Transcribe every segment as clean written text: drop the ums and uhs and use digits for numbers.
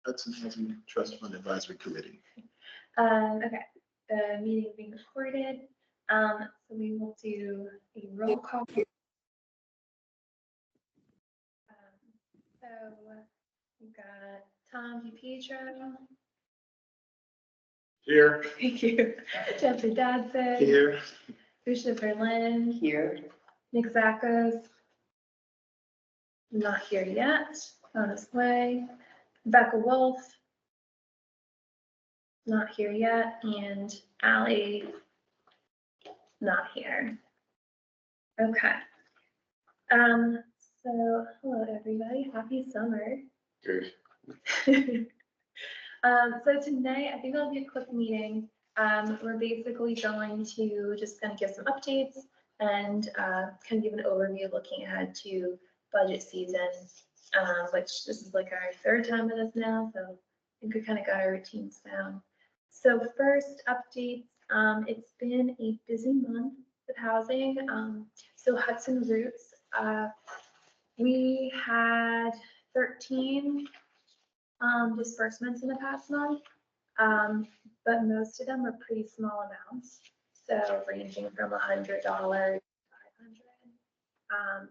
Hudson Housing Trust Fund Advisory Committee. Okay, the meeting is being recorded. So we will do a roll call. So we've got Tom DiPietro. Here. Thank you. Jeffrey Dodson. Here. Lucia Berlin. Here. Nick Zackos. Not here yet, on his way. Becca Wolf. Not here yet, and Allie. Not here. Okay. So hello everybody, happy summer. Good. So tonight, I think it'll be a quick meeting. We're basically going to just kind of give some updates and kind of give an overview looking ahead to budget season, which this is like our third time of this now, so I think we kind of got our routines down. So first updates, it's been a busy month with housing. So Hudson Roots, we had 13 disbursements in the past month, but most of them were pretty small amounts. So ranging from $100 to $500.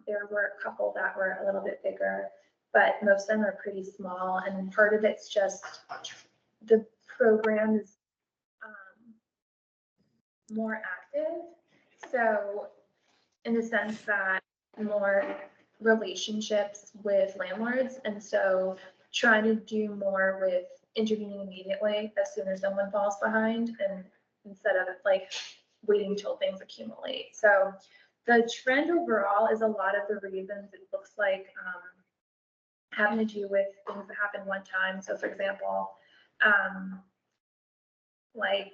There were a couple that were a little bit bigger, but most of them are pretty small. And part of it's just the program is more active. So in the sense that more relationships with landlords, and so trying to do more with intervening immediately as soon as someone falls behind, and instead of like waiting till things accumulate. So the trend overall is a lot of the reasons it looks like having to do with things that happen one time. So for example, like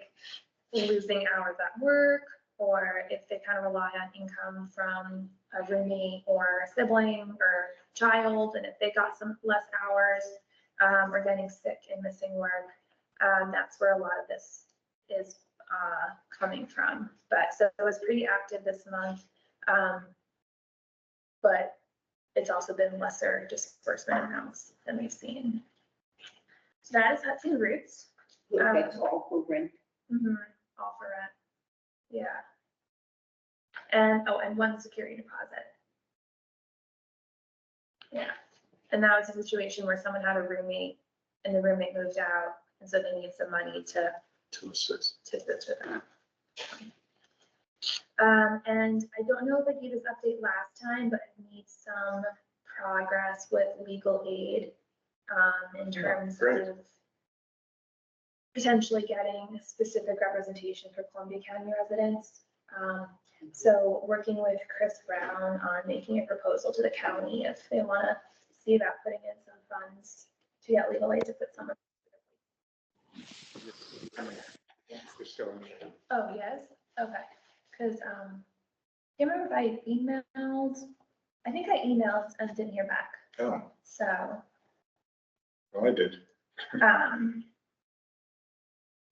losing hours at work, or if they kind of rely on income from a roommate or a sibling or child, and if they got some less hours or getting sick and missing work, that's where a lot of this is coming from. But so it was pretty active this month, but it's also been lesser disbursement amounts than we've seen. So that is Hudson Roots. That's all for rent. All for rent. Yeah. And, oh, and one security deposit. Yeah. And that was a situation where someone had a roommate and the roommate moved out, and so they need some money to assist. with that. And I don't know if I gave this update last time, but I need some progress with legal aid in terms great. of potentially getting specific representation for Columbia County residents. So working with Chris Brown on making a proposal to the county if they want to see about putting in some funds to get legal aid to put some of. Oh, yes, okay, because can't remember if I emailed, I think I emailed and didn't hear back, Oh, so. well, I did.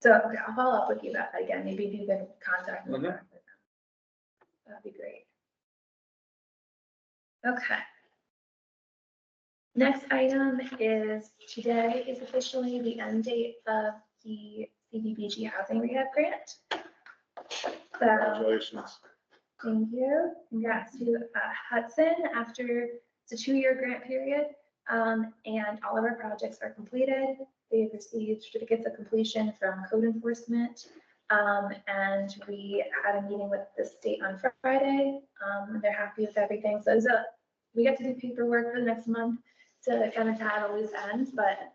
So, okay, I'll follow up with you about that again, maybe if you can contact me. That'd be great. Okay. Next item is, today is officially the end date of the CDBG housing rehab grant. So, Congratulations. thank you. Congrats to Hudson after it's a 2-year grant period, and all of our projects are completed. They've received certificates of completion from code enforcement, and we had a meeting with the state on Friday. They're happy with everything. So we get to do paperwork for the next month to kind of tie the loose ends, but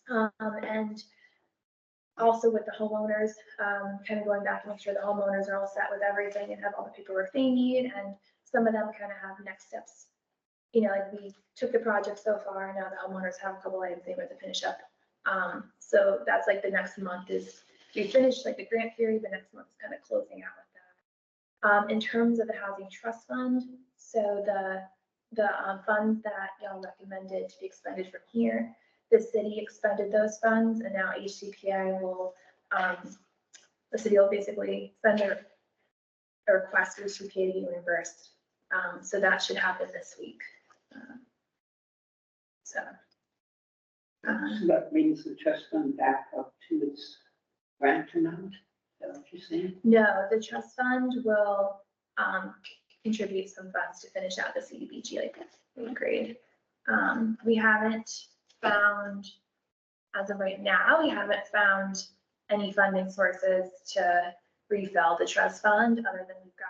and also with the homeowners, kind of going back to make sure the homeowners are all set with everything and have all the paperwork they need. And some of them kind of have next steps. You know, like we took the project so far, now the homeowners have a couple items they want to finish up. So that's like the next month is, we finished like the grant period, the next month is kind of closing out with that. In terms of the housing trust fund, so the funds that y'all recommended to be expended from here, the city expended those funds, and now HCPI will, the city will basically send a request for HCPI to be reimbursed. So that should happen this week. So Um, That brings the trust fund back up to its grant amount, is that what you're saying? No, the trust fund will contribute some funds to finish out the CDBG like we agreed. We haven't found, as of right now, we haven't found any funding sources to refill the trust fund, other than we've got,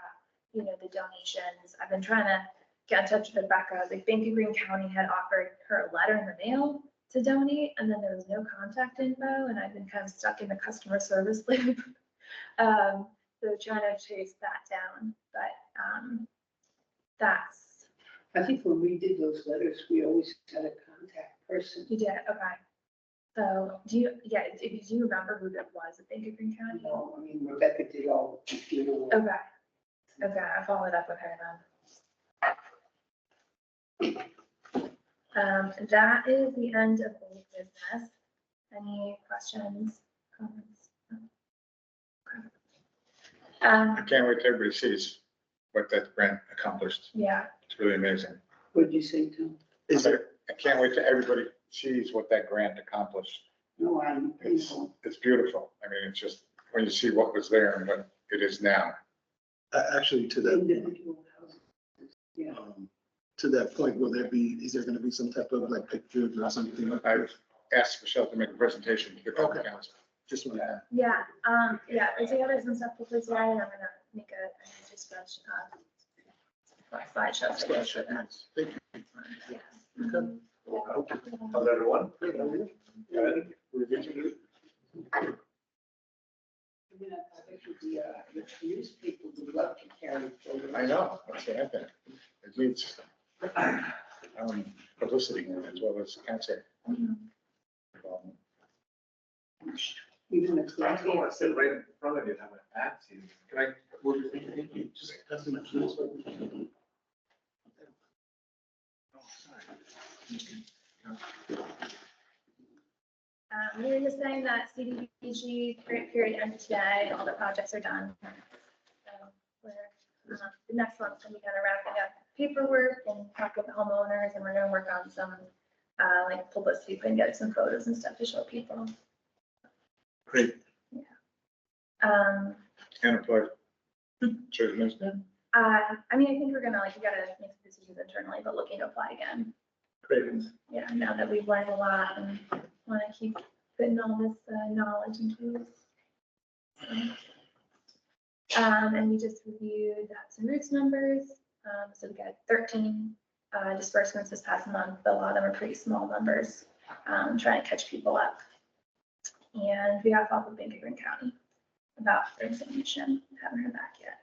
you know, the donations. I've been trying to get in touch with Rebecca. Like Bank of Greene County had offered her a letter in the mail to donate, and then there was no contact info, and I've been kind of stuck in the customer service loop. So trying to chase that down, but that's, I think when we did those letters, we always had a contact person. you did, okay. So do you, yeah, do you remember who that was at Bank of Greene County? No, I mean, Rebecca did all the computer work. Okay, okay, I followed up with her then. That is the end of old business. Any questions, comments? I can't wait till everybody sees what that grant accomplished. Yeah, It's really amazing. What'd you say, Tom? Is there, I can't wait till everybody sees what that grant accomplished. No, I'm, It's beautiful. I mean, it's just, when you see what was there and what it is now. Actually, to that, individual houses. Yeah. to that point, will there be, is there gonna be some type of like pictures or something? I've asked Michelle to make a presentation to the Okay. council. Just want to. yeah, put together some stuff before today, and I'm gonna make a spreadsheet, slideshow. for this event. Thank you. Yeah. Okay. How's everyone? Good, how are you? Good. We're good to do. Yeah, I think the newspaper would love to carry photos. I know, that's what I think. It needs publicity as well as cancer. Mhm. Even if. I don't want to sit right in front of you and have my back to you. Can I? Just pass them to us. We were just saying that CDBG grant period ended today, all the projects are done. So we're, the next one's gonna be kind of wrapping up paperwork and talk with the homeowners, and we're gonna work on some, like publicity, and get some photos and stuff to show people. Great. Um, And apply. Sure, no, I mean, I think we're gonna, like, we gotta make some decisions internally, but looking to apply again. Great. Yeah, now that we've learned a lot and wanna keep putting all this knowledge into use. And we just reviewed the Hudson Roots numbers. So we got 13 disbursements this past month, but a lot of them are pretty small numbers, trying to catch people up. And we got a call from Bank of Greene County about their submission, haven't heard back yet.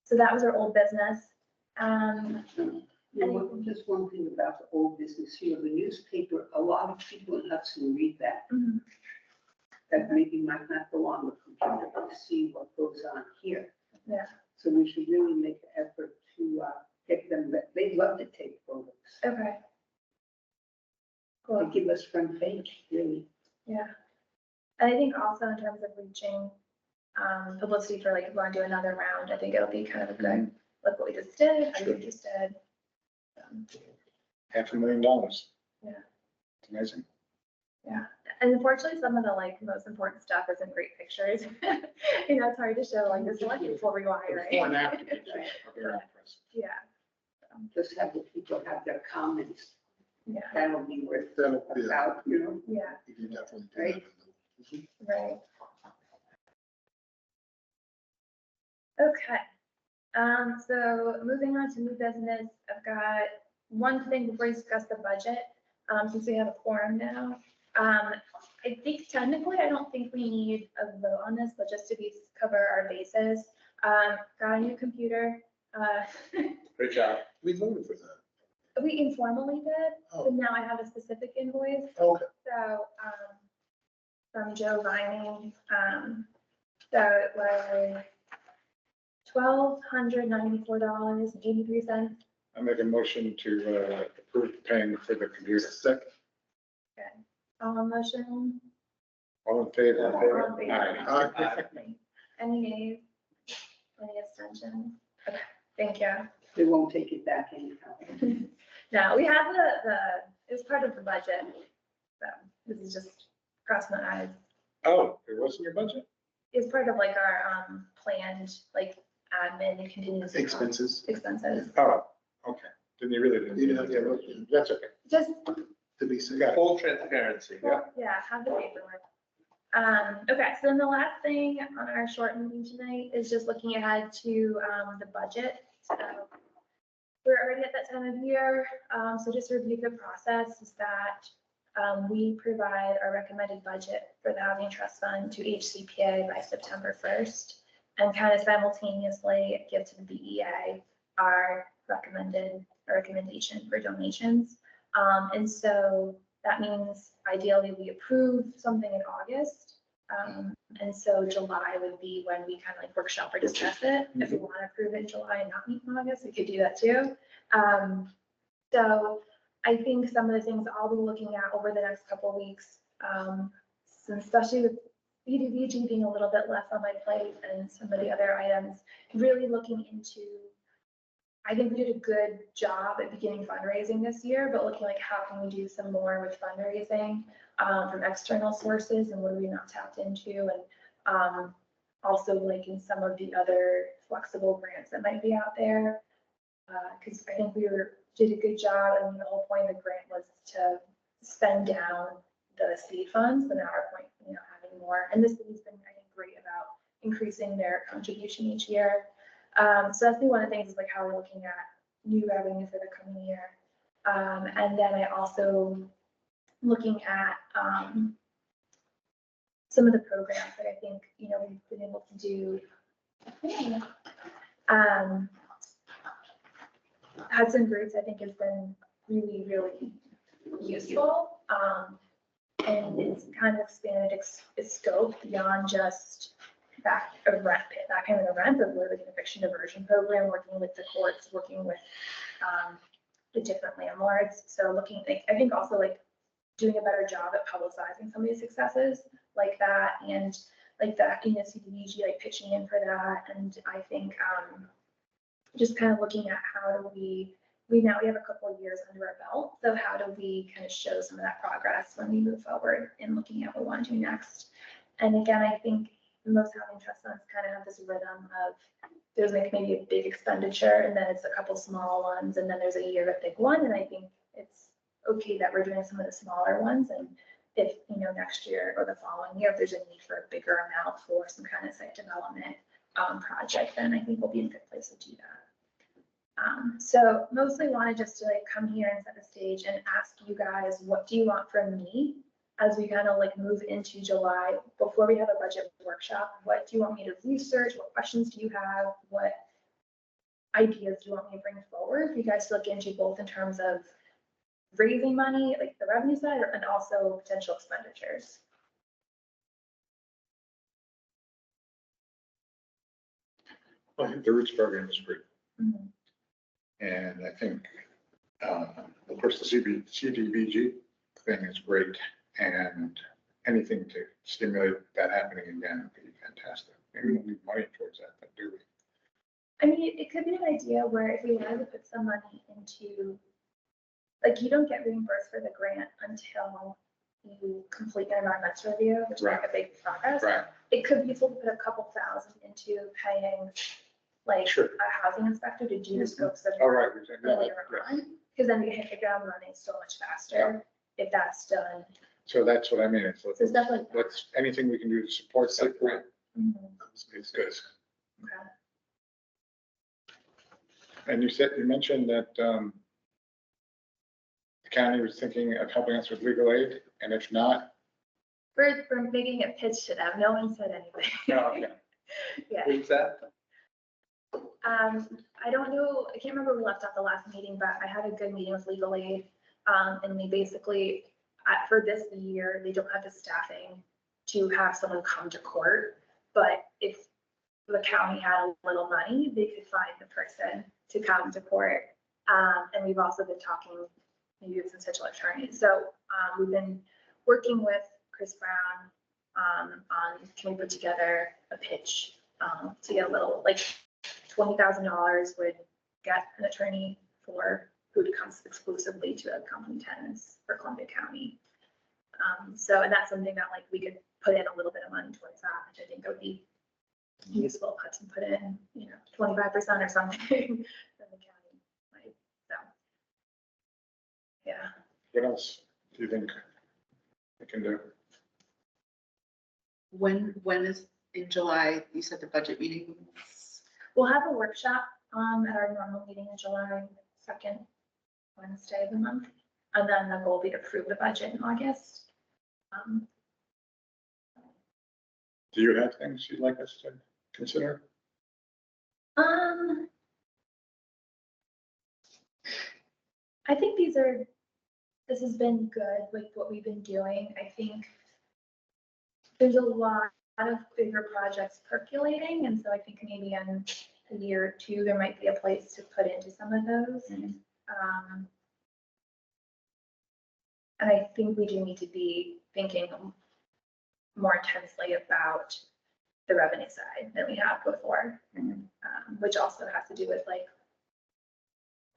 So that was our old business. Just one thing about the old business here, the newspaper, a lot of people in Hudson read that. Mhm. That maybe might not go on the computer to see what goes on here. Yeah. So we should really make an effort to get them, they'd love to take photos. Okay. They Cool, give us front page, really. yeah. And I think also in terms of reaching publicity for, like, if we want to do another round, I think it'll be kind of a good, like what we just did, how you just did. $500,000. Yeah. It's amazing. Yeah, and unfortunately, some of the, like, most important stuff isn't great pictures. You know, it's hard to show, like, this electrical rewiring. Before and after pictures are very impressive. Yeah, Just have the people have their comments. yeah, That'll be worth That'll be- about, you know. yeah, You can definitely do that. right. Okay, so moving on to new business, I've got one thing before we discuss the budget, since we have a quorum now. I think technically, I don't think we need a vote on this, but just to cover our bases, got a new computer. Great job. We voted for that. We informally did, Oh. but now I have a specific invoice. Okay. So, from Joe Vining, so it was $1,294.83. I make a motion to approve paying for the computer. Second. Motion. All in favor? All in favor. Aye. Any nays? Any abstentions? Okay, thank you. They won't take it back anyhow. No, we had it was part of the budget. So this is just crossing my eyes. Oh, it wasn't your budget? It's part of like our planned like admin and contingency Expenses. expenses. Oh, okay. Then you really didn't. You didn't have to look. That's okay. Just, To be safe. Got it. Full transparency. yeah, have the paperwork. Okay, so then the last thing on our short meeting tonight is just looking ahead to the budget. So we're already at that time of year, so just to review the process is that we provide our recommended budget for the Housing Trust Fund to HCPA by September 1st, and kind of simultaneously give to the BEA our recommendation for donations. And so that means ideally we approve something in August. And so July would be when we kind of like workshop or discuss it. If we want to approve it in July and not meet in August, we could do that too. So I think some of the things I'll be looking at over the next couple of weeks, especially with BDBG being a little bit less on my plate and some of the other items, really looking into, I think we did a good job at beginning fundraising this year, but looking like how can we do some more with fundraising from external sources and what are we not tapped into, and also like in some of the other flexible grants that might be out there. Because I think did a good job, and the whole point of the grant was to spend down the seed funds, but now our point, having more. And this city's been, I think, great about increasing their contribution each year. So that's one of the things is like how we're looking at new revenue for the coming year. And then I also looking at some of the programs that I think, we've been able to do. Hudson Roots, I think, has been really, really useful. And it's kind of expanded its scope beyond just that kind of rent, but we're like an eviction diversion program, working with the courts, working with the different landlords. So looking, I think also like doing a better job at publicizing some of these successes like that, and like that, CDBG like pitching in for that. And I think just kind of looking at how do we have a couple of years under our belt. So how do we kind of show some of that progress when we move forward and looking at what we want to do next? And again, I think most housing trust funds kind of have this rhythm of there's like maybe a big expenditure and then it's a couple small ones and then there's a year of a big one. And I think it's okay that we're doing some of the smaller ones. And if, next year or the following year, if there's a need for a bigger amount for some kind of site development project, then I think we'll be in a good place to do that. So mostly wanted just to like come here and set the stage and ask you guys, what do you want from me as we kind of like move into July before we have a budget workshop? What do you want me to research? What questions do you have? What ideas do you want me to bring forward? You guys look into both in terms of raising money, like the revenue side, and also potential expenditures. I think the Roots program is great. Mhm. And I think, of course, the CDBG thing is great. And anything to stimulate that happening again would be fantastic. Maybe we don't need money towards that, but do we? I mean, it could be an idea where if we wanted to put some money into, like, you don't get reimbursed for the grant until you complete an environmental review, which is like a big progress. Right. It could be useful to put a couple thousand into paying like Sure. a housing inspector to do the scopes of All right. later on, because then you hit the ground running so much faster if that's done. So that's what I mean. So it's definitely. Let's, anything we can do to support that grant, Mhm. it's good. Okay. And you mentioned that the county was thinking of helping us with legal aid, and if not, We're making a pitch to them. No one said anything. okay. Yeah. Who's that? I don't know, I can't remember who left off the last meeting, but I had a good meeting with legal aid. And they basically, for this year, they don't have the staffing to have someone come to court. But if the county had a little money, they could find the person to come to court. And we've also been talking maybe with some potential attorneys. So we've been working with Chris Brown on can we put together a pitch to get a little, like $20,000 would get an attorney for who comes exclusively to a company tenants for Columbia County. So, and that's something that like we could put in a little bit of money towards that, which I think would be useful. Hudson put in, 25% or something from the county. Right? So, yeah. What else do you think we can do? When is in July, you said the budget meeting? We'll have a workshop at our normal meeting in July, second Wednesday of the month. And then the goal will be to approve the budget in August. Do you have things you'd like us to consider? I think this has been good, like what we've been doing. I think there's a lot of bigger projects percolating, and so I think maybe in a year or two, there might be a place to put into some of those. And I think we do need to be thinking more intensely about the revenue side than we have before, which also has to do with like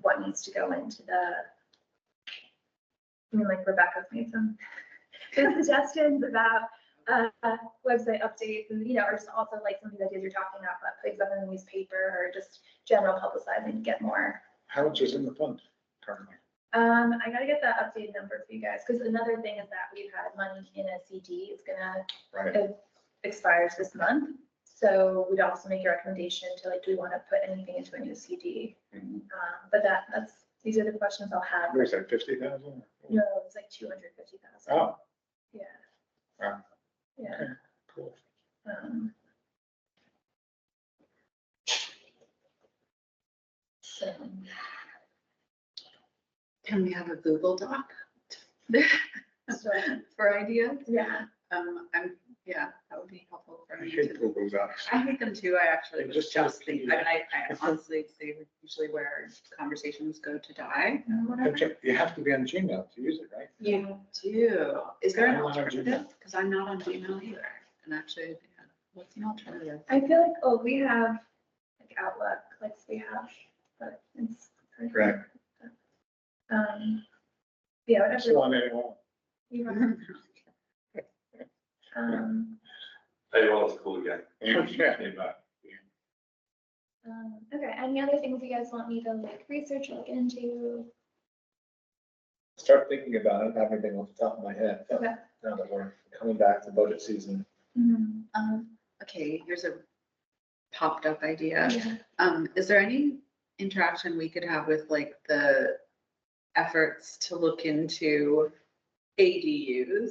what needs to go into like Rebecca's made some good suggestions about website updates and, or just also like some of the ideas you're talking about, putting stuff in the newspaper or just general publicizing to get more. How much is in the fund currently? I gotta get that updated number for you guys, because another thing is that we've had money in a CD, it's gonna, Right, it expires this month. So we'd also make a recommendation to like, do we want to put anything into a new CD? But these are the questions I'll have. what is that, 50,000? No, it's like 250,000. Oh, Yeah. wow, Yeah. okay, cool. So, Can we have a Google Doc so, for ideas? yeah, Yeah, that would be helpful for I me hate to. Google Docs. I hate them too. I actually It was just just sounds thinking, I honestly, they were usually where conversations go to die. whatever. You have to be on Gmail to use it, right? You do. Is there an I'm not on alternative? Gmail. Because I'm not on Gmail either. And actually, yeah, what's an alternative? I feel like, we have like Outlook, like we have, but it's. Right. Yeah, Still whatever. on anyone? You want. Hey, well, it's cool again. Yeah. Came back. Okay, any other things you guys want me to like research or look into? Start thinking about it, everything off the top of my head, Okay. now that we're coming back to budget season. Okay, here's a popped up idea. Yeah. Is there any interaction we could have with like the efforts to look into ADUs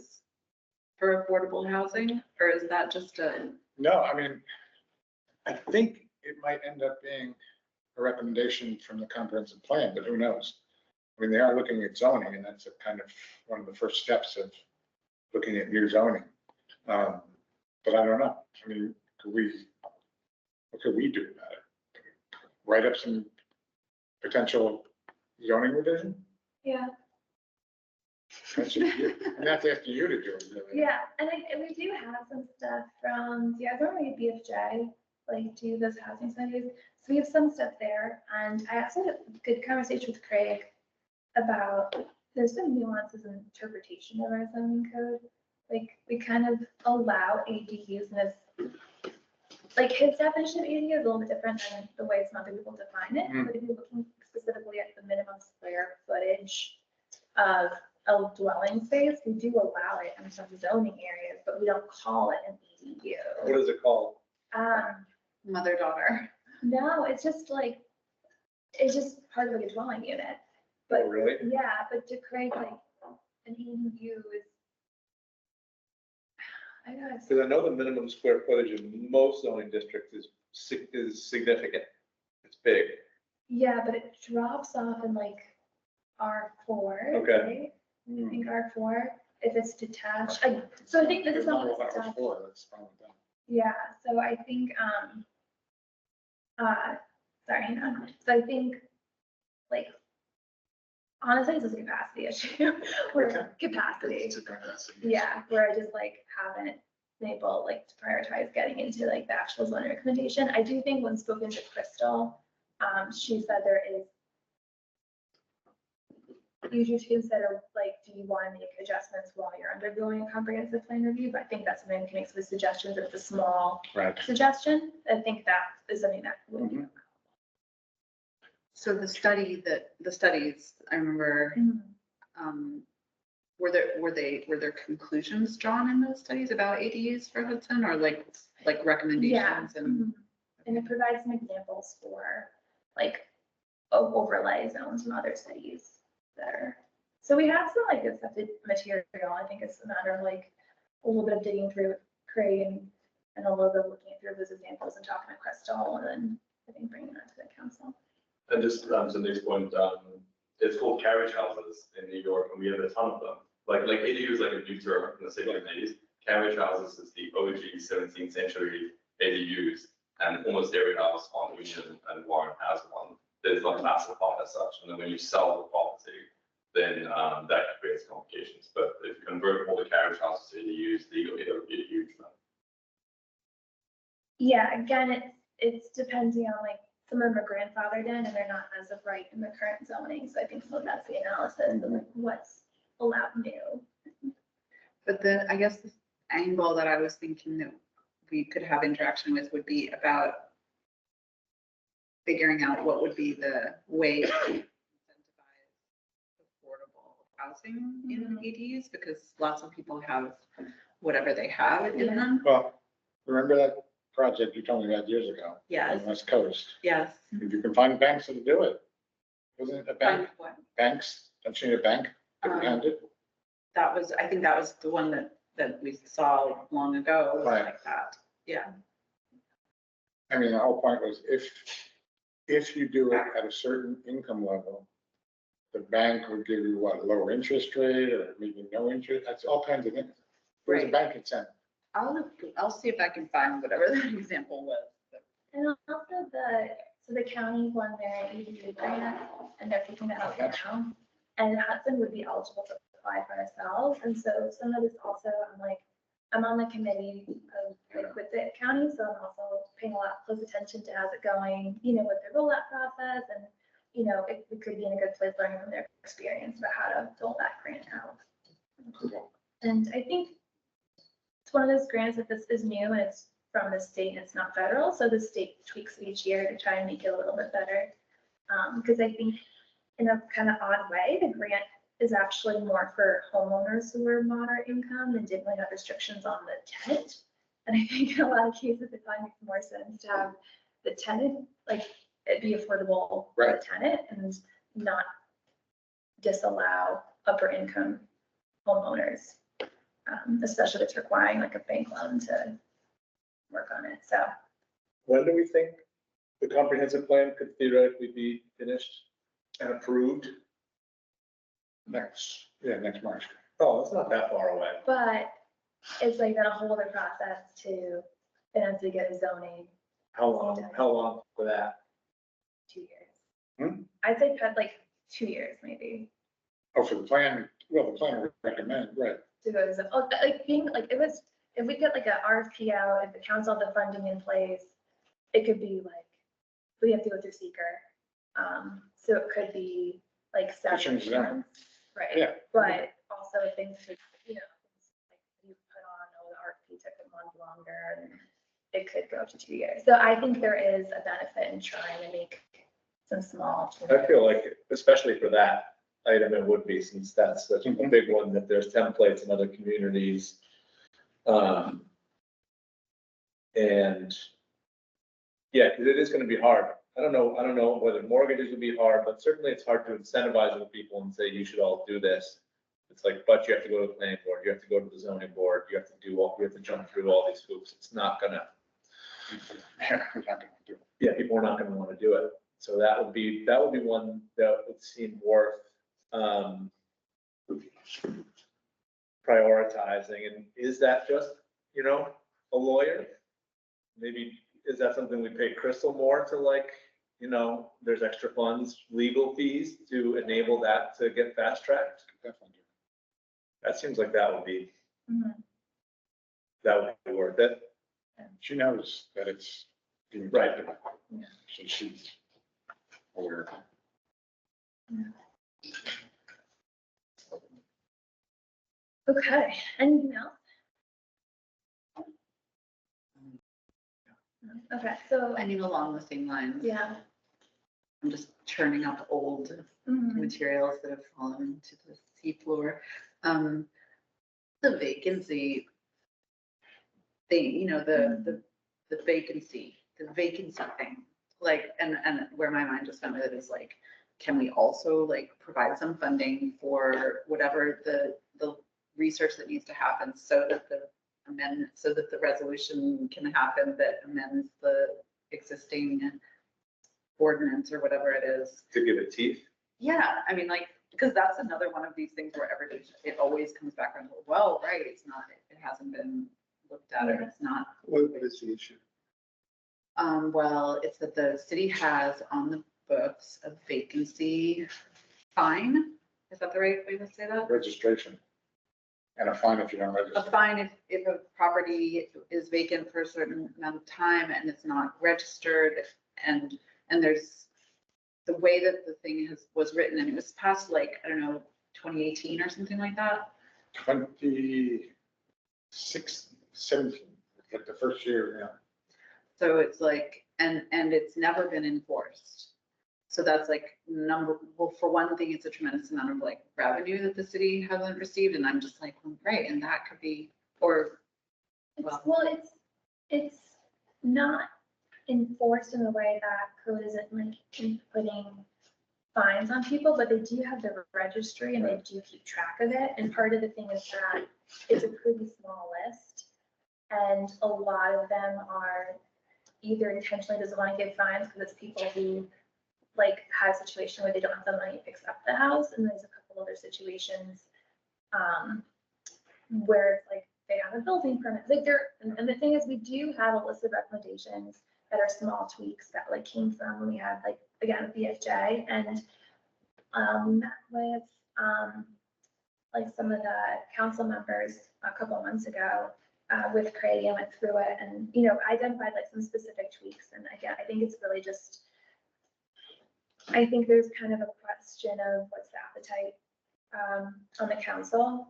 for affordable housing? Or is that just No, I mean, I think it might end up being a recommendation from the comprehensive plan, but who knows? I mean, they are looking at zoning, and that's a kind of one of the first steps of looking at new zoning. But I don't know. I mean, what could we do about it? Write up some potential zoning revision? Yeah, That's asking you to do it, really. yeah, and we do have some stuff from, I remember BFJ, like do those housing studies. So we have some stuff there, and I also had a good conversation with Craig about, there's some nuances in interpretation of our zoning code. Like, we kind of allow ADUs, and it's, like, his definition of ADU is a little bit different than the way some other people define it. But if you're looking specifically at the minimum square footage of a dwelling space, we do allow it in some zoning areas, but we don't call it an ADU. What is it called? mother-daughter? No, it's just like, it's just part of like a dwelling unit. Oh, But really? yeah, but to create like an ADU is, I guess, Because I know the minimum square footage in most zoning districts is significant. It's big. yeah, but it drops off in like R4. Okay. Right? I think R4, if it's detached. So I think this is not. That was four, that's fine with them. Yeah, so I think, sorry, hang on. So I think, like, honestly, this is a capacity issue. Where capacity, It's a capacity. yeah, where I just like haven't been able like to prioritize getting into like the actual zoning recommendation. I do think when spoken to Crystal, she said there is you should consider, like, do you want to make adjustments while you're undergoing a comprehensive plan review? But I think that's something we can make some suggestions if it's a small Right. suggestion. I think that is something that would be. So the studies, I remember, were there conclusions drawn in those studies about ADUs for Hudson or like Yeah. recommendations and? And it provides some examples for like overlay zones from other cities that are. So we have some like accepted material. I think it's a matter of like a little bit of digging through Craig and a little bit of looking through those examples and talking to Crystal and then I think bringing that to the council. And just to Nick's point, it's called carriage houses in New York, and we have a ton of them. Like ADU is like a new term in the 60s. Carriage houses is the OG 17th century ADUs, and almost every house on Union and Warren has one. There's not a massive lot as such, and then when you sell the property, then that creates complications. But if you convert all the carriage houses to ADUs legally, it would be a huge one. Yeah, again, it's depending on like, some of them are grandfathered in and they're not as of right in the current zoning. So I think some of that's the analysis of like what's allowed new. But then I guess the angle that I was thinking that we could have interaction with would be about figuring out what would be the way to incentivize affordable housing in ADUs, because lots of people have whatever they have in Yeah. them. Well, remember that project you told me about years ago? Yes, On the West Coast. yes. If you can find banks that'll do it. Wasn't it a bank? Find what? Banks, don't you need a bank? Behind it? That was, I think that was the one that we saw long ago, was Right. like that. Yeah. I mean, the whole point was if you do it at a certain income level, the bank would give you what, lower interest rate or maybe no interest, that's all kinds of things. Where's the Right. bank incentive? I'll see if I can find whatever that example was. And also so the county won their EDU grant and they're taking that out now. And Hudson would be eligible to apply for ourselves. And so some of this also, I'm on the committee of like with the county, so I'm also paying a lot of close attention to how's it going, with their rollout process and, it could be in a good place learning from their experience about how to fill that grant out. And I think it's one of those grants that this is new and it's from the state and it's not federal. So the state tweaks it each year to try and make it a little bit better. Because I think in a kind of odd way, the grant is actually more for homeowners who are moderate income and didn't really have restrictions on the tenant. And I think in a lot of cases, it probably makes more sense to have the tenant, like it be affordable for the tenant and not disallow upper income homeowners, especially if it's requiring like a bank loan to work on it. So When do we think the comprehensive plan could theoretically be finished and approved? Next March. Oh, it's not that far away. but it's like that whole other process to, then have to get a zoning How long for that? 2 years. Hmm? I'd say like 2 years maybe Oh, for the plan, well, the plan would recommend, right. to go to, like being like, if we get like a RFP out, if the council have the funding in place, it could be like, we have to go through seeker. So it could be like several Change it up. months, right? Yeah. But also things could, things like you put on, the RFP took a month longer and it could go to 2 years. So I think there is a benefit in trying to make some small. I feel like, especially for that item, it would be, since that's such a big one, that there's templates in other communities. And yeah, because it is going to be hard. I don't know whether mortgages would be hard, but certainly it's hard to incentivize other people and say, you should all do this. It's like, but you have to go to the planning board, you have to go to the zoning board, you have to jump through all these hoops. It's not gonna, yeah, people are not gonna want to do it. So that would be one that would seem worth prioritizing. And is that just, a lawyer? Maybe, is that something we pay Crystal more to, like, there's extra funds, legal fees to enable that to get fast tracked? Definitely. That seems like that would be Mhm. worth it. She knows that it's being Right. talked about. Yeah. So she's aware. Okay, anything else? No? Okay, so, I mean, along the same lines. yeah. I'm just churning up old Mhm. materials that have fallen to the seafloor. The vacancy, the vacancy thing, like, and where my mind just went with it is like, can we also like provide some funding for whatever the research that needs to happen so that the resolution can happen that amends the existing ordinance or whatever it is. To give it teeth. Yeah, I mean, like, because that's another one of these things where it always comes back around, well, right, it's not, it hasn't been looked at, or it's not. What is the issue? Well, it's that the city has on the books a vacancy fine. Is that the right way to say that? Registration. And a fine if you don't A register. fine if a property is vacant for a certain amount of time and it's not registered, and there's the way that the thing was written, and it was passed like, I don't know, 2018 or something like that. 26, 17, like the first year, yeah. So it's like, and it's never been enforced. So that's like well, for one thing, it's a tremendous amount of like revenue that the city hasn't received. And I'm just like, well, great. And that could be, or, It's not enforced in the way that code isn't like putting fines on people, but they do have the registry and they do keep track of it. And part of the thing is that it's a pretty small list. And a lot of them are either intentionally doesn't want to give fines because it's people who like had a situation where they don't have the money to fix up the house. And there's a couple other situations where it's like they have a building permit. Like and the thing is, we do have a list of recommendations that are small tweaks that like came from when we had like, again, BFJ and with like some of the council members a couple of months ago with Craig, and went through it and, you know, identified like some specific tweaks. And again, I think it's really just, I think there's kind of a question of what's the appetite on the council.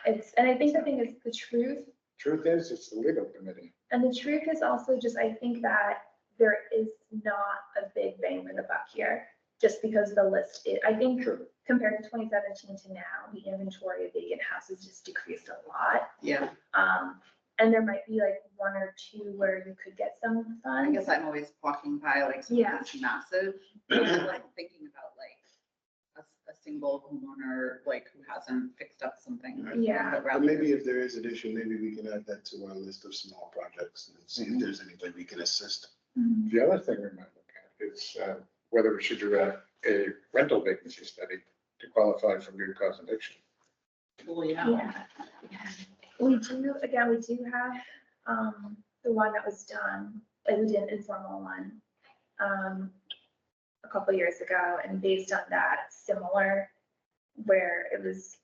And I think the thing is the truth. Truth is, it's the legal committee. And the truth is also just, I think that there is not a big bang for the buck here, just because the list is, I think compared to 2017 to now, the inventory of vacant houses just decreased a lot. yeah, And there might be like one or two where you could get some I funds. guess I'm always walking by like some of Yeah. this massive, like thinking about like a single homeowner, like who hasn't fixed up something. Yeah. But But rather- maybe if there is an issue, maybe we can add that to our list of small projects and see if there's anything we can assist. Mhm. The other thing we might look at is whether we should do a rental vacancy study to qualify for good cause eviction. Well, yeah. Yeah. We do have the one that was done, like we did an informal one a couple years ago, and based on that, similar, where it was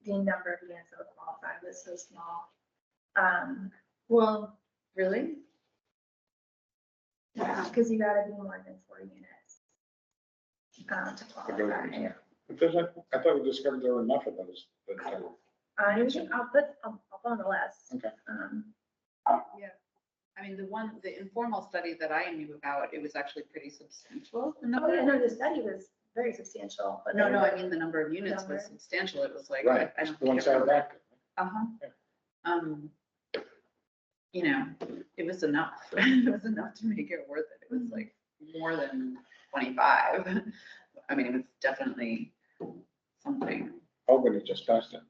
the number of units that would qualify was so small. Well, really? Because you gotta be more than 4 units to to go qualify. there. But there's like, I thought we discovered there were enough of those. But, I'll put on the list. Okay. I mean, the informal study that I knew about, it was actually pretty substantial. The Oh, number. yeah, no, the study was very substantial, but. No, I mean, the number of units Number. was substantial. It was like, Right, I don't. the one side back. Uh-huh. Yeah. You know, it was enough. It was enough to make it worth it. It was like more than 25. I mean, it was definitely something. Albany just passed it.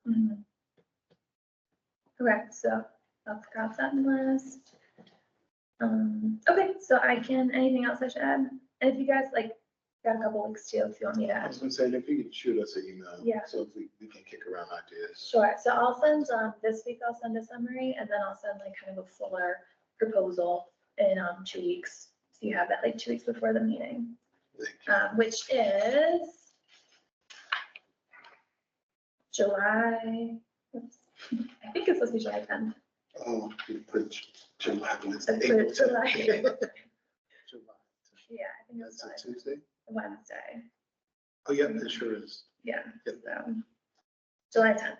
Mhm. Okay, so I'll cross that in the list. Okay, so anything else I should add? And if you guys like, got a couple weeks too, if you want me to I add. was gonna say, if you could shoot us an email. Yeah. So if we can kick around ideas. Sure, so I'll send, this week I'll send a summary and then I'll send like kind of a fuller proposal in, 2 weeks. So you have that like 2 weeks before the meeting, Thank you. which is July, oops, I think it's supposed to be July 10th. Oh, you put July, it's I put April. July. 10th. July. Yeah, I think it's That's July, a Tuesday? Wednesday, Oh, yeah, it sure is. yeah, Yep. so July 10th.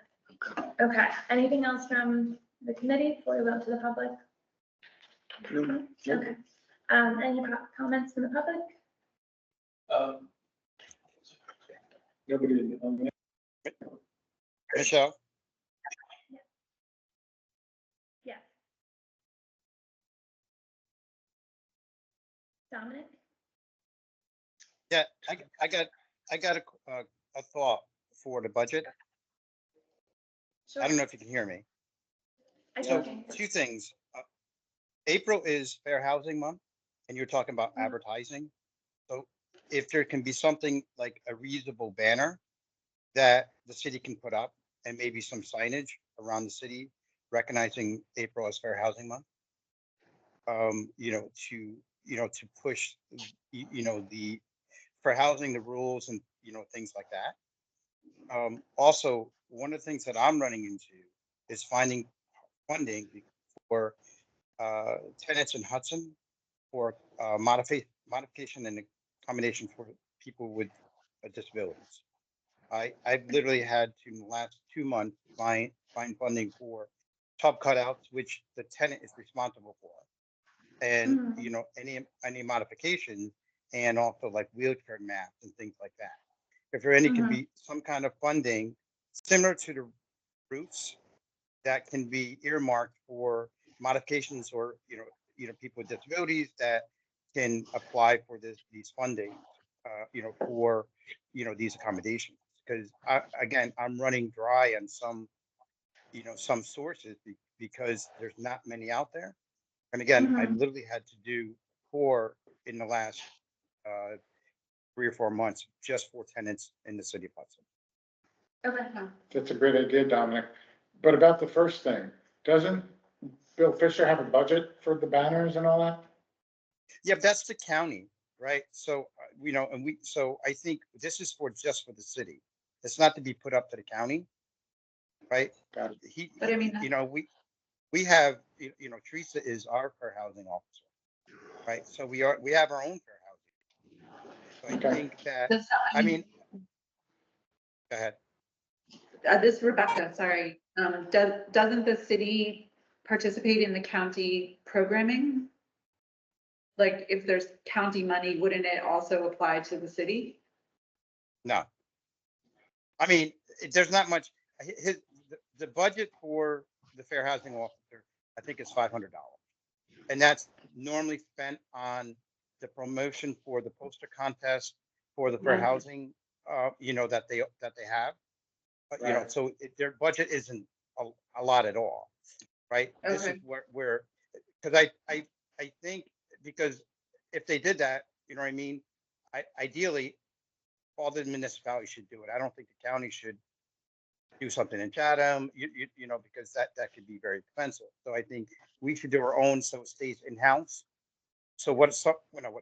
Okay, anything else from the committee before we go to the public? Okay, any comments from the public? Nobody on the Michelle, Yes. Dominic? yeah, I got a thought for the budget. Sure. I don't know if you can hear me. I So, can. two things. April is Fair Housing Month, and you're talking about Mhm. advertising. So if there can be something like a reusable banner that the city can put up and maybe some signage around the city recognizing April as Fair Housing Month. To push, the for housing, the rules and, things like that. Also, one of the things that I'm running into is finding funding for tenants in Hudson for modification and accommodation for people with disabilities. I've literally had to, in the last 2 months, find funding for tub cutouts, which the tenant is responsible for. And, Mhm. Any modifications and also like wheelchair mats and things like that. If there any can Mhm. be some kind of funding similar to the routes that can be earmarked for modifications or, people with disabilities that can apply for these funding, for, these accommodations. Because again, I'm running dry on some sources because there's not many out there. And again, I Mhm. literally had to do 4 in the last 3 or 4 months just for tenants in the city of Hudson. Okay. That's a great idea, Dominic. But about the first thing, doesn't Bill Fisher have a budget for the banners and all that? Yeah, but that's the county, right? So, so I think this is just for the city. It's not to be put up to the county, right? Got it. But I mean, We have, Teresa is our fair housing officer, right? So we have our own fair housing. So I Okay. think that, does, I mean, go ahead. this is Rebecca, sorry. Doesn't the city participate in the county programming? Like, if there's county money, wouldn't it also apply to the city? No. I mean, there's not much, the budget for the fair housing officer, I think is $500. And that's normally spent on the promotion for the poster contest for the fair Right. housing, that they have. But, Right. so their budget isn't a lot at all, right? This is Okay. where, because I think, because if they did that, you know what I mean? Ideally, all the municipalities should do it. I don't think the county should do something in Chatham, because that could be very expensive. So I think we should do our own, so it stays in-house. So what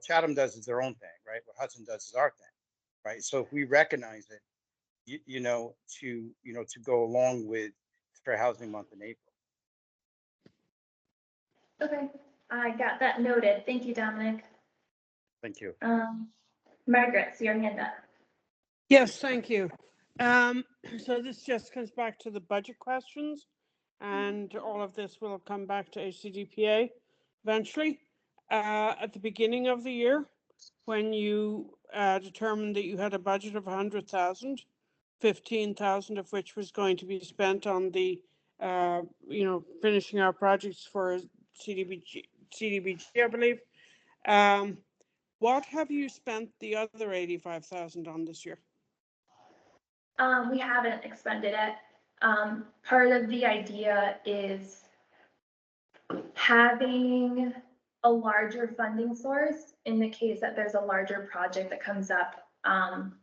Chatham does is their own thing, right? What Hudson does is our thing, right? So if we recognize it, to go along with Fair Housing Month in April. Okay, I got that noted. Thank you, Dominic. Thank you. Margaret, see your hand up. Yes, thank you. So this just comes back to the budget questions, and all of this will come back to HCDPA eventually. At the beginning of the year, when you determined that you had a budget of 100,000, 15,000 of which was going to be spent on the, finishing our projects for CDBG, I believe. What have you spent the other 85,000 on this year? We haven't expended it. Part of the idea is having a larger funding source in the case that there's a larger project that comes up,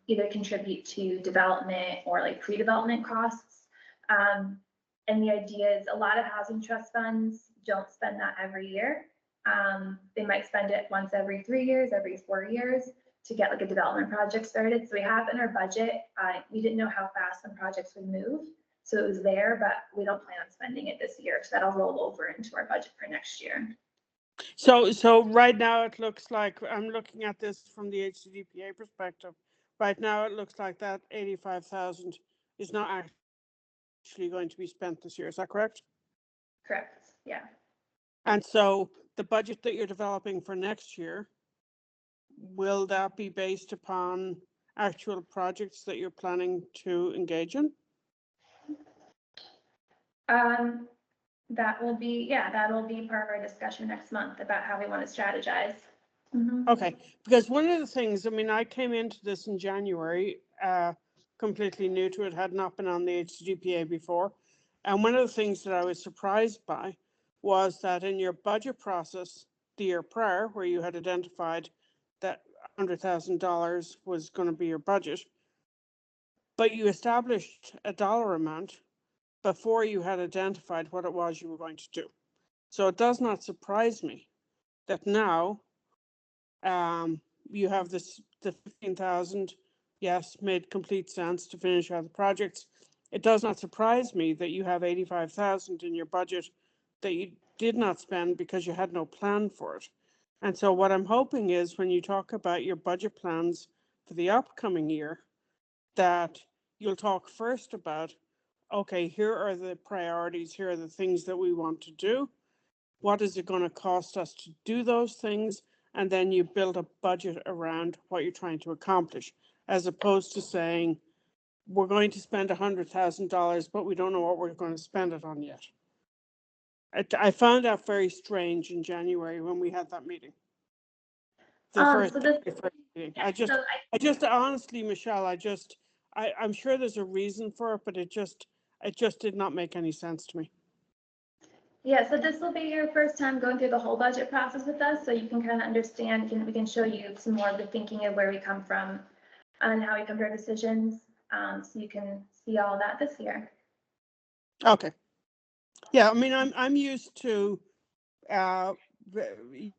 either contribute to development or like pre-development costs. And the idea is a lot of housing trust funds don't spend that every year. They might spend it once every 3 years, every 4 years to get like a development project started. So we have in our budget, we didn't know how fast some projects would move. So it was there, but we don't plan on spending it this year. So that'll roll over into our budget for next year. So right now it looks like, I'm looking at this from the HCDPA perspective. Right now it looks like that 85,000 is not actually going to be spent this year. Is that correct? Correct, yeah. And so the budget that you're developing for next year, will that be based upon actual projects that you're planning to engage in? That will be, yeah, that'll be part of our discussion next month about how we want to strategize. Mhm. Okay, because one of the things, I mean, I came into this in January, completely new to it, had not been on the HCGPA before. And one of the things that I was surprised by was that in your budget process the year prior, where you had identified that $100,000 was going to be your budget, but you established a dollar amount before you had identified what it was you were going to do. So it does not surprise me that now you have the 15,000, yes, made complete sense to finish out the projects. It does not surprise me that you have 85,000 in your budget that you did not spend because you had no plan for it. And so what I'm hoping is when you talk about your budget plans for the upcoming year, that you'll talk first about, okay, here are the priorities, here are the things that we want to do. What is it going to cost us to do those things? And then you build a budget around what you're trying to accomplish, as opposed to saying, we're going to spend $100,000, but we don't know what we're going to spend it on yet. I found that very strange in January when we had that meeting. The first meeting. Yeah, I just honestly, Michelle, I'm sure there's a reason for it, but it just did not make any sense to me. Yeah, so this will be your first time going through the whole budget process with us, so you can kind of understand, we can show you some more of the thinking of where we come from and how we come to our decisions, so you can see all that this year. Okay. Yeah, I mean, I'm used to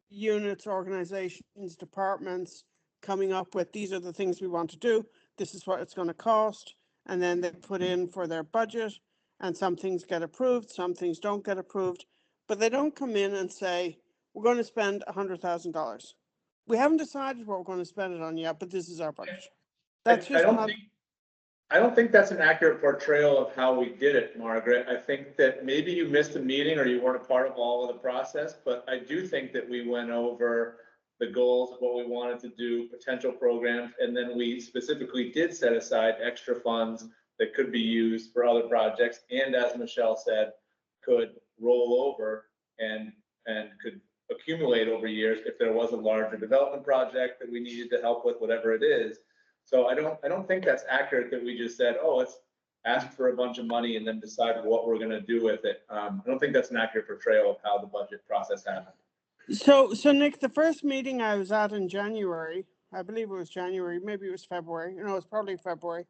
units, organizations, departments coming up with, these are the things we want to do, this is what it's going to cost, and then they put in for their budget, and some things get approved, some things don't get approved, but they don't come in and say, we're going to spend $100,000. We haven't decided what we're going to spend it on yet, but this is our budget. That's just not. I don't think that's an accurate portrayal of how we did it, Margaret. I think that maybe you missed a meeting or you weren't a part of all of the process, but I do think that we went over the goals, what we wanted to do, potential programs, and then we specifically did set aside extra funds that could be used for other projects, and as Michelle said, could roll over and could accumulate over years if there was a larger development project that we needed to help with, whatever it is. So I don't think that's accurate that we just said, oh, let's ask for a bunch of money and then decide what we're going to do with it. I don't think that's an accurate portrayal of how the budget process happened. So Nick, the first meeting I was at in January, I believe it was January, maybe it was February, it was probably February.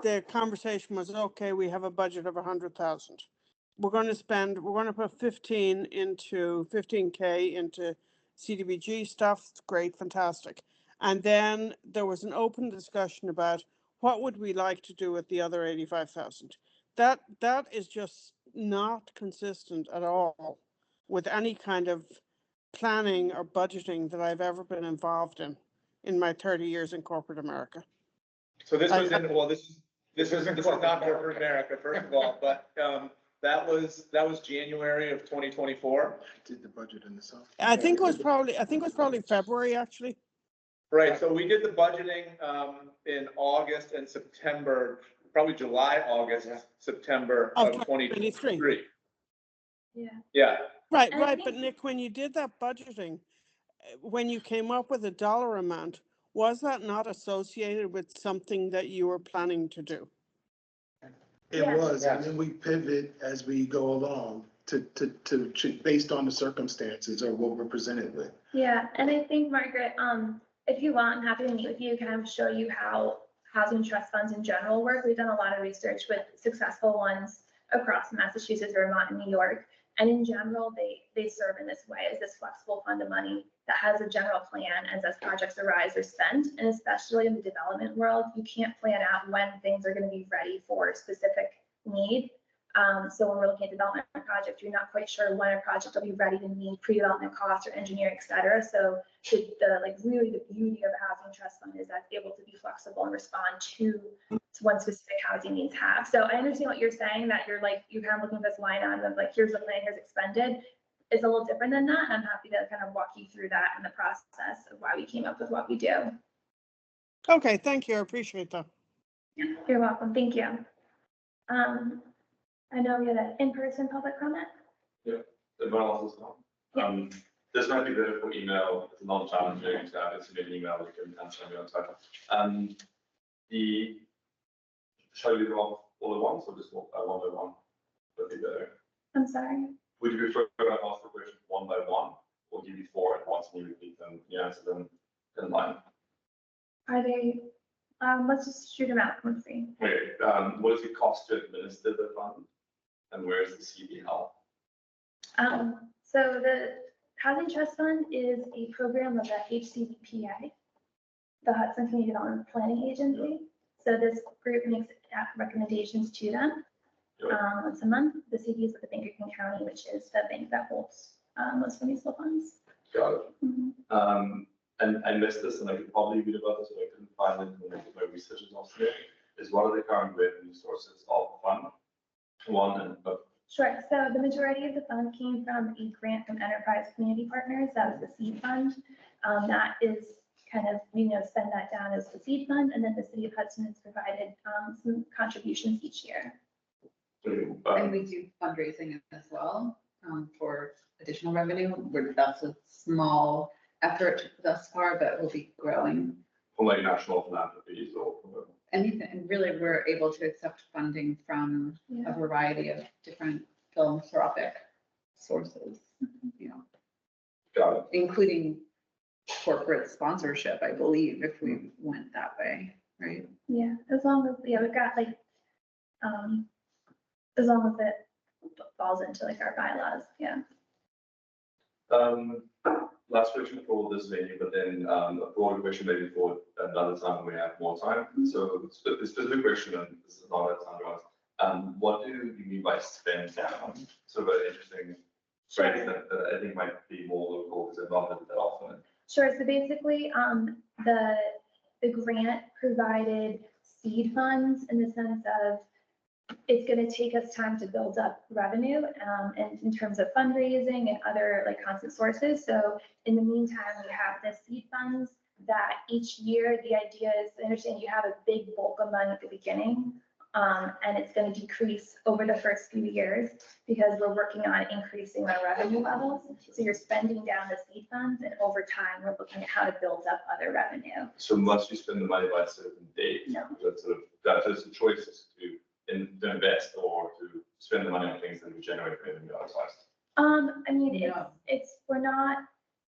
The conversation was, okay, we have a budget of 100,000. We're going to put 15K into CDBG stuff. It's great, fantastic. And then there was an open discussion about what would we like to do with the other 85,000. That is just not consistent at all with any kind of planning or budgeting that I've ever been involved in my 30 years in corporate America. So this was this is not corporate America, first of all, but that was January of 2024. Did the budget in the summer. I think it was probably February, actually. Right, so we did the budgeting in August and September, probably July, August, September of 2023. Yeah. Yeah. Right, And I but think- Nick, when you did that budgeting, when you came up with a dollar amount, was that not associated with something that you were planning to do? It Yeah. was, and then we pivot as we go along to based on the circumstances or what we're presented with. Yeah, and I think, Margaret, if you want, I'm happy to meet with you, kind of show you how housing trust funds in general work. We've done a lot of research with successful ones across Massachusetts, Vermont, and New York. And in general, they serve in this way, as this flexible fund of money that has a general plan as projects arise or spent. And especially in the development world, you can't plan out when things are going to be ready for a specific need. So when we're looking at development projects, you're not quite sure when a project will be ready to meet pre-development costs or engineering, et cetera. So really the beauty of a housing trust fund is that it's able to be flexible and respond to one specific housing needs have. So I understand what you're saying, that you're like, you're kind of looking at this line item of like, here's the plan, here's expended. It's a little different than that. And I'm happy to kind of walk you through that in the process of why we came up with what we do. Okay, thank you. I appreciate that. You're welcome. Thank you. I know we had an in-person public comment. Everyone else is on. This might be better for email, it's not challenging to have it in an email, we can answer me on time. Shall we do all at once or just one by one? Would be better. I'm sorry. Would you prefer I ask the question one by one, or give you 4 at once and you repeat them, you answer them in line? Are they, let's just shoot them out. Let's see. Okay, what does it cost to administer the fund? And where is the CD help? So the Housing Trust Fund is a program of the HCDPA, the Hudson Community Development Planning Agency. So this group makes recommendations to them once a month. The CD is with the Bank of King County, which is the bank that holds most municipal funds. Got it. Mhm. And I missed this, and I could probably read about this, but I couldn't find it when I did my research last year, is what are the current revenue sources of the fund? Sure. So the majority of the fund came from a grant from Enterprise Community Partners. That was the seed fund. That is kind of, spend that down as the seed fund. And then the city of Hudson has provided some contributions each year. And we do fundraising as well for additional revenue. That's a small effort thus far, but we'll be growing. From like national philanthropies or. Anything, really, we're able to accept funding from a variety of different philanthropic sources, Got it. including corporate sponsorship, I believe, if we went that way, right? Yeah, as long as, we've got like, as long as it falls into like our bylaws, yeah. Last question for this venue, but then a broader question maybe for another time when we have more time. So the specific question, and this is not a time to ask, what do you mean by spend down? Sort of an interesting phrase that I think might be more local because I've not heard that often. Sure. So basically, the grant provided seed funds in the sense of it's going to take us time to build up revenue and in terms of fundraising and other like constant sources. So in the meantime, we have the seed funds that each year the idea is, I understand you have a big bulk of money at the beginning and it's going to decrease over the first few years because we're working on increasing our revenue levels. So you're spending down the seed funds and over time, we're looking at how to build up other revenue. So unless you spend the money by a certain date, No. that is the choices to invest or to spend the money on things that would generate revenue otherwise. I mean,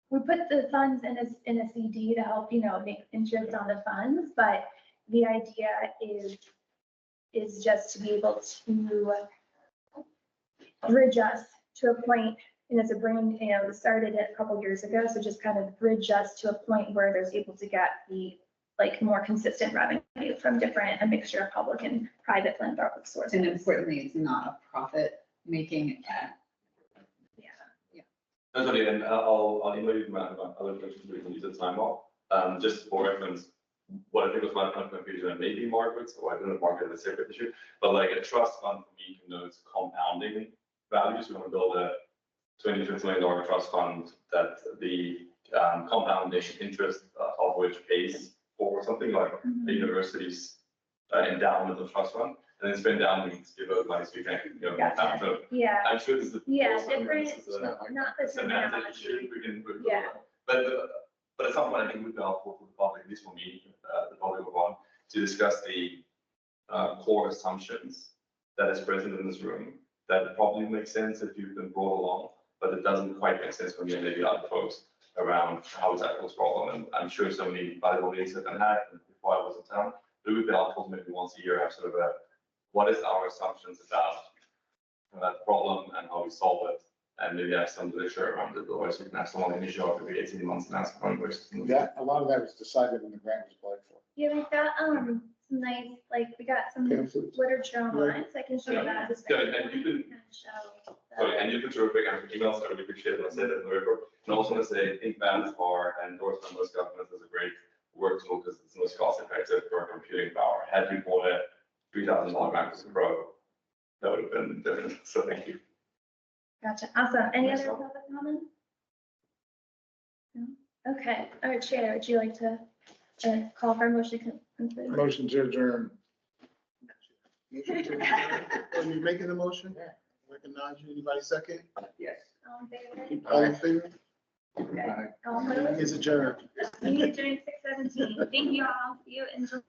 we put the funds in a CD to help, make interest on the funds, but the idea is just to be able to bridge us to a point, and it's a brand, it started a couple years ago, so just kind of bridge us to a point where there's able to get the like more consistent revenue from a mixture of public and private philanthropic sources. And importantly, it's not a profit making. That's okay, and I'll email you my other questions we can use the time off. Just for reference, what I think was my kind of confusion, and maybe Margaret's, or I don't know if Margaret is a separate issue, but like a trust fund for me connotes compounding values. We want to build a $20 million trust fund that the compounding interest of which pays for something like the university's endowment of trust fund, and then spend down and give out money so you can, compound. So Yeah, I'm sure this is. different, This is not the semantic terminology. issue, we can. Yeah. But at some point, I think it would be helpful for the public, at least for me, the public would want to discuss the core assumptions that is present in this room. That probably makes sense if you've been brought along, but it doesn't quite make sense when you're maybe other folks around how we tackle this problem. And I'm sure so many valuable meetings have been had before I was in town. It would be helpful to maybe once a year have sort of what is our assumptions about that problem and how we solve it, and maybe have some literature around it. Otherwise, we can have someone initial after 18 months and ask one question. Yeah, a lot of that was decided when the grant was applied for. Yeah, we've got some nice, we got some Pamphlets. literature online, so I can show you that. Good, and you can- Sorry, and you put your quick emails, I really appreciate it, I said it in the report. And I also want to say, think bands are endorsed by most governments as a great work tool because it's the most cost effective for computing power. Had you bought a $3,000 Max Pro, that would have been different, so thank you. Gotcha, awesome. Any other Myself. public comment? No? Okay, our chair, would you like to call for a motion to conclude? Motion to adjourn. Motion to adjourn. Are you making the motion? Recognize you. Anybody second? Yes. All in favor? All in favor? Aye. All opposed? Is adjourned. Meeting adjourned 6:17. Thank you all. See you in July.